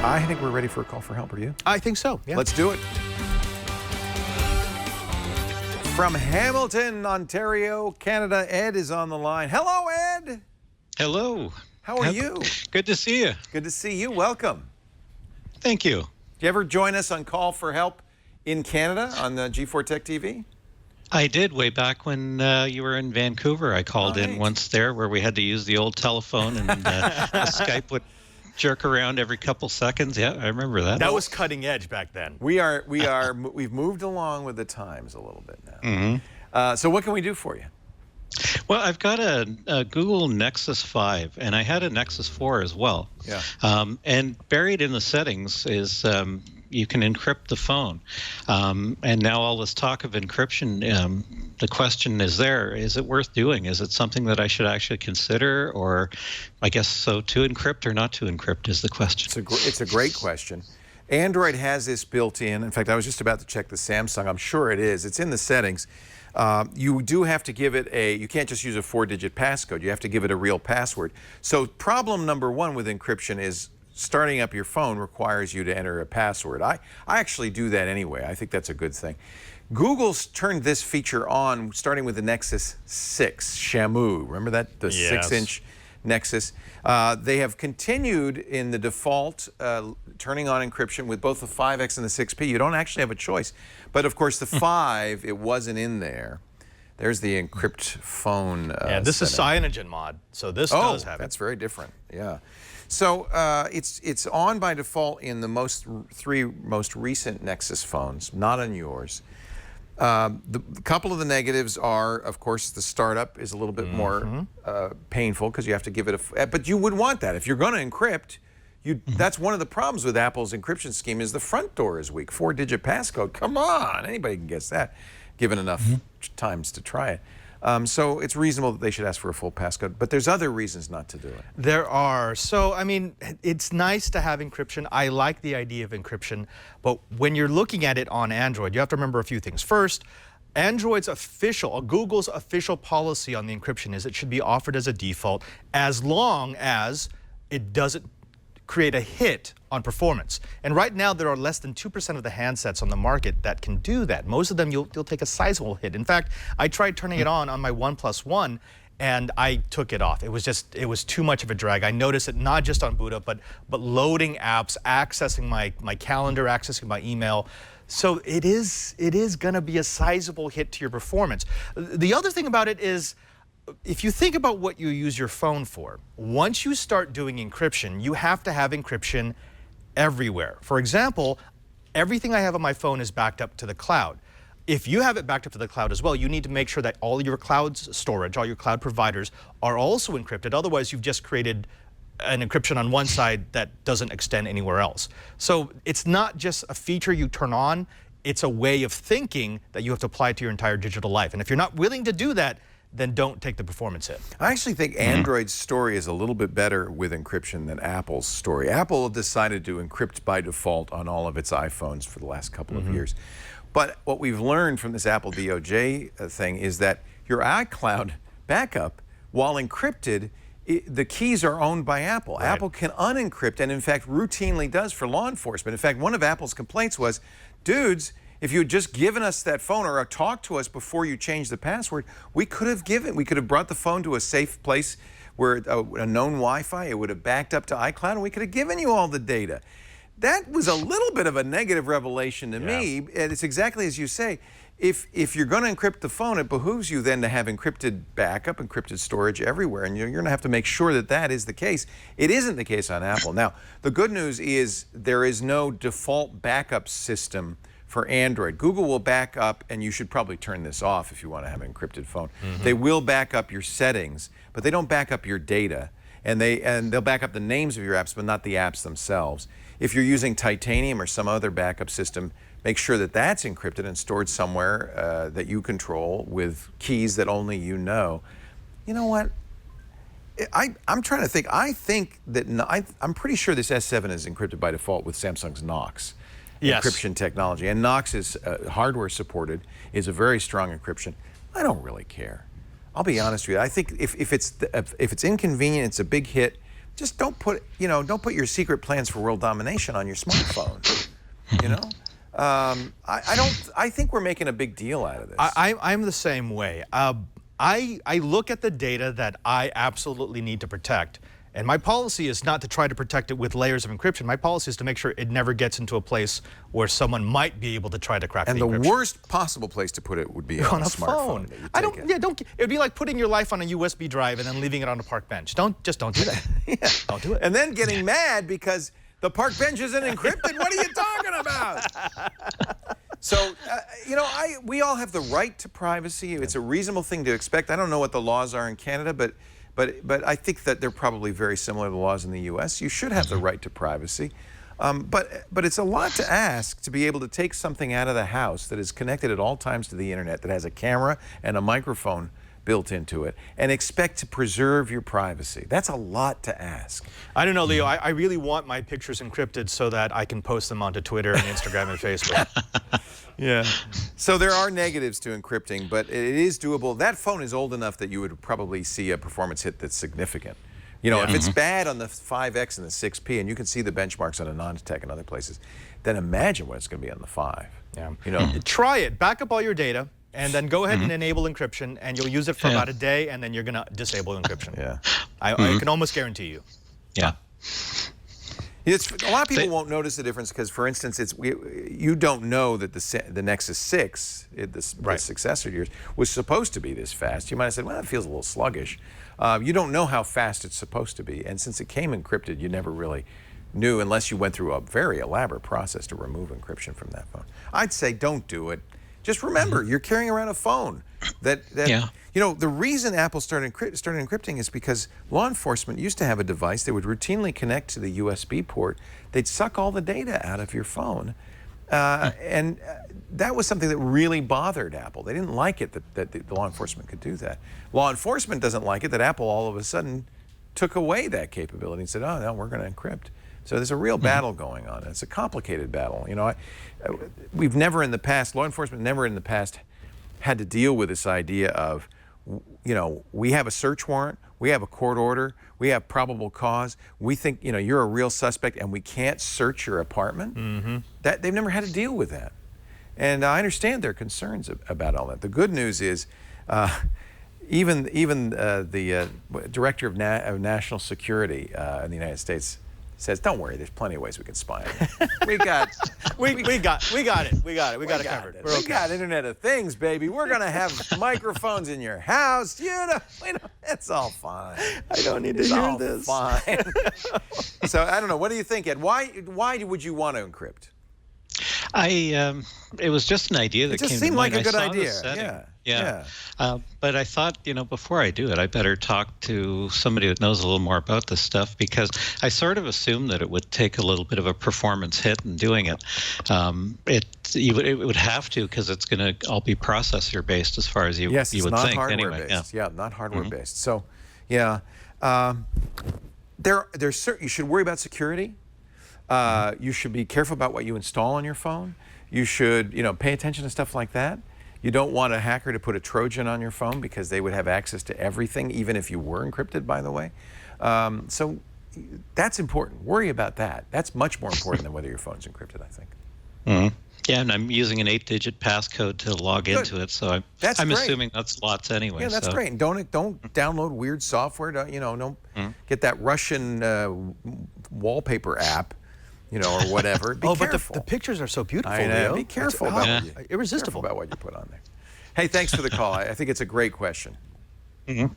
I think we're ready for a call for help. Are you? I think so, yeah. Let's do it. From Hamilton, Ontario, Canada, Ed is on the line. Hello, Ed. Hello. How are you? Good to see you. Good to see you. Welcome. Thank you. Do you ever join us on Call for Help in Canada on the G4 Tech TV? I did way back when you were in Vancouver. I called in once there where we had to use the old telephone and the Skype would jerk around every couple seconds. Yeah, I remember that. That was cutting edge back then. We've moved along with the times a little bit now. Mm-hmm. So what can we do for you? Well, I've got a Google Nexus 5, and I had a Nexus 4 as well. Yeah. And buried in the settings is you can encrypt the phone. And now all this talk of encryption, the question is is it worth doing? Is it something that I should actually consider? Or I guess so, to encrypt or not to encrypt is the question. It's a great question. Android has this built in. In fact, I was just about to check the Samsung. I'm sure it is. It's in the settings. You do have to give it you can't just use a 4-digit passcode. You have to give it a real password. So problem number one with encryption is starting up your phone requires you to enter a password. I actually do that anyway. I think that's a good thing. Google's turned this feature on starting with the Nexus 6, Shamu. Remember that? The 6-inch Nexus. They have continued in the default turning on encryption with both the 5X and the 6P. You don't actually have a choice. But of course the 5, it wasn't in there. There's the encrypt phone Yeah, this is Cyanogen mod, so this does have it. That's very different, yeah. So it's on by default in the three most recent Nexus phones, not on yours. The couple of the negatives are, of course, the startup is a little bit more painful because you have to give it but you would want that. If you're going to encrypt, that's one of the problems with Apple's encryption scheme is the front door is weak. 4-digit passcode, come on, anybody can guess that, given enough times to try it. So it's reasonable that they should ask for a full passcode, but there's other reasons not to do it. There are. So, I mean, it's nice to have encryption. I like the idea of encryption, but when you're looking at it on Android, you have to remember a few things. First, Android's Google's official policy on the encryption is it should be offered as a default as long as it doesn't create a hit on performance. And right now there are less than 2% of the handsets on the market that can do that. Most of them you'll take a sizable hit. In fact, I tried turning it on my OnePlus One and I took it off. It was too much of a drag. I noticed it not just on boot up, but loading apps, accessing my calendar, accessing my email. So it is gonna be a sizable hit to your performance. The other thing about it is, if you think about what you use your phone for, once you start doing encryption, you have to have encryption everywhere. For example, everything I have on my phone is backed up to the cloud. If you have it backed up to the cloud as well, you need to make sure that all your cloud storage, all your cloud providers are also encrypted. Otherwise, you've just created an encryption on one side that doesn't extend anywhere else. So it's not just a feature you turn on, it's a way of thinking that you have to apply to your entire digital life. And if you're not willing to do that, then don't take the performance hit. I actually think Android's story is a little bit better with encryption than Apple's story. Apple decided to encrypt by default on all of its iPhones for the last couple of years. But what we've learned from this Apple DOJ thing is that your iCloud backup, while encrypted, the keys are owned by Apple. Right. Apple can unencrypt and in fact routinely does for law enforcement. In fact, one of Apple's complaints was, dudes, if you had just given us that phone or talked to us before you changed the password, we could have brought the phone to a safe place where a known Wi-Fi, it would have backed up to iCloud and we could have given you all the data. That was a little bit of a negative revelation to me, and it's exactly as you say. If you're going to encrypt the phone, it behooves you then to have encrypted backup, encrypted storage everywhere, and you're going to have to make sure that that is the case. It isn't the case on Apple. Now, the good news is there is no default backup system for Android. Google will back up, and you should probably turn this off if you want to have an encrypted phone. They will back up your settings, but they don't back up your data. And they'll back up the names of your apps, but not the apps themselves. If you're using Titanium or some other backup system, make sure that that's encrypted and stored somewhere that you control with keys that only you know. You know what? I'm trying to think. I'm pretty sure this S7 is encrypted by default with Samsung's Knox. Encryption technology. And Knox is hardware supported, is a very strong encryption. I don't really care. I'll be honest with you. I think if it's inconvenient, it's a big hit, just don't put your secret plans for world domination on your smartphone. You know, I think we're making a big deal out of this. I'm the same way. I look at the data that I absolutely need to protect. And my policy is not to try to protect it with layers of encryption. My policy is to make sure it never gets into a place where someone might be able to try to crack the encryption. And the worst possible place to put it would be on a smartphone. It'd be like putting your life on a USB drive and then leaving it on a park bench. Just don't do that. Yeah. Don't do it. And then getting mad because the park bench isn't encrypted. What are you talking about? So, we all have the right to privacy. It's a reasonable thing to expect. I don't know what the laws are in Canada, but I think that they're probably very similar to the laws in the U.S. You should have the right to privacy. But it's a lot to ask to be able to take something out of the house that is connected at all times to the internet, that has a camera and a microphone built into it, and expect to preserve your privacy. That's a lot to ask. I don't know, Leo. I really want my pictures encrypted so that I can post them onto Twitter and Instagram and Facebook. Yeah. So there are negatives to encrypting, but it is doable. That phone is old enough that you would probably see a performance hit that's significant. If it's bad on the 5X and the 6P, and you can see the benchmarks on a non-detect and other places, then imagine what it's going to be on the 5. Yeah. Try it. Back up all your data, and then go ahead and enable encryption, and you'll use it for about a day, and then you're going to disable encryption. Yeah. I can almost guarantee you. Yeah. A lot of people won't notice the difference because, for instance, you don't know that the Nexus 6, the successor to yours, was supposed to be this fast. You might have said, well, it feels a little sluggish. You don't know how fast it's supposed to be. And since it came encrypted, you never really knew unless you went through a very elaborate process to remove encryption from that phone. I'd say don't do it. Just remember, you're carrying around a phone the reason Apple started encrypting is because law enforcement used to have a device that would routinely connect to the USB port. They'd suck all the data out of your phone. And that was something that really bothered Apple. They didn't like it that the law enforcement could do that. Law enforcement doesn't like it that Apple all of a sudden took away that capability and said, oh, no, we're going to encrypt. So there's a real battle going on. It's a complicated battle. We've never in the past, law enforcement never in the past had to deal with this idea of, we have a search warrant, we have a court order, we have probable cause, we think, you're a real suspect and we can't search your apartment. That they've never had to deal with that. And I understand their concerns about all that. The good news is, even the director of national security in the United States says, "Don't worry, there's plenty of ways we can spy on you. We got it. We got it covered. We're okay. We got Internet of Things, baby. We're gonna have microphones in your house. It's all fine. I don't need to hear this. Fine." So I don't know. What do you think, Ed? Why would you want to encrypt? It was just an idea that came to mind. It just seemed like a good idea. Yeah. But I thought, before I do it, I better talk to somebody that knows a little more about this stuff, because I sort of assumed that it would take a little bit of a performance hit in doing it. It would have to, because it's going to all be processor based as far as you would think. Yes, it's not hardware anyway. based. Yeah, not hardware based. So, yeah, you should worry about security. You should be careful about what you install on your phone. You should, pay attention to stuff like that. You don't want a hacker to put a Trojan on your phone because they would have access to everything, even if you were encrypted, by the way. So that's important. Worry about that. That's much more important than whether your phone's encrypted, I think. Yeah, and I'm using an 8-digit passcode to log into it, so I'm assuming that's lots anyway. Yeah, that's great. And don't download weird software. Don't get that Russian wallpaper app. Or whatever. Be careful. But the pictures are so beautiful, I know. Leo. Be careful about irresistible about what you put on there. Hey, thanks for the call. I think it's a great question.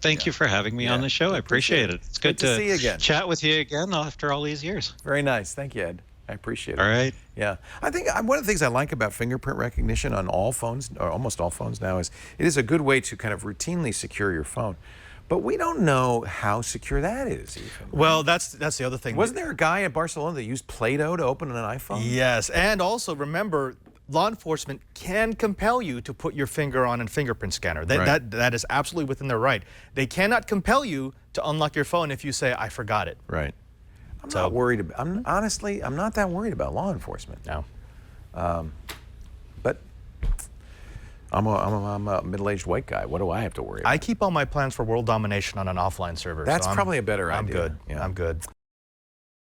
Thank you for having me on the show. I appreciate it. It's good to see you again. Chat with you again after all these years. Very nice. Thank you, Ed. I appreciate it. All right. Yeah. I think one of the things I like about fingerprint recognition on all phones, or almost all phones now, is it is a good way to kind of routinely secure your phone. But we don't know how secure that is even. Well, that's the other thing. Wasn't there a guy at Barcelona that used Play-Doh to open an iPhone? Yes, and also remember, law enforcement can compel you to put your finger on a fingerprint scanner. That is absolutely within their right. They cannot compel you to unlock your phone if you say, "I forgot it." Right. I'm not worried about. Honestly, I'm not that worried about law enforcement. No. But I'm a middle-aged white guy. What do I have to worry about? I keep all my plans for world domination on an offline server. That's so probably a better idea. I'm good. Yeah. I'm good.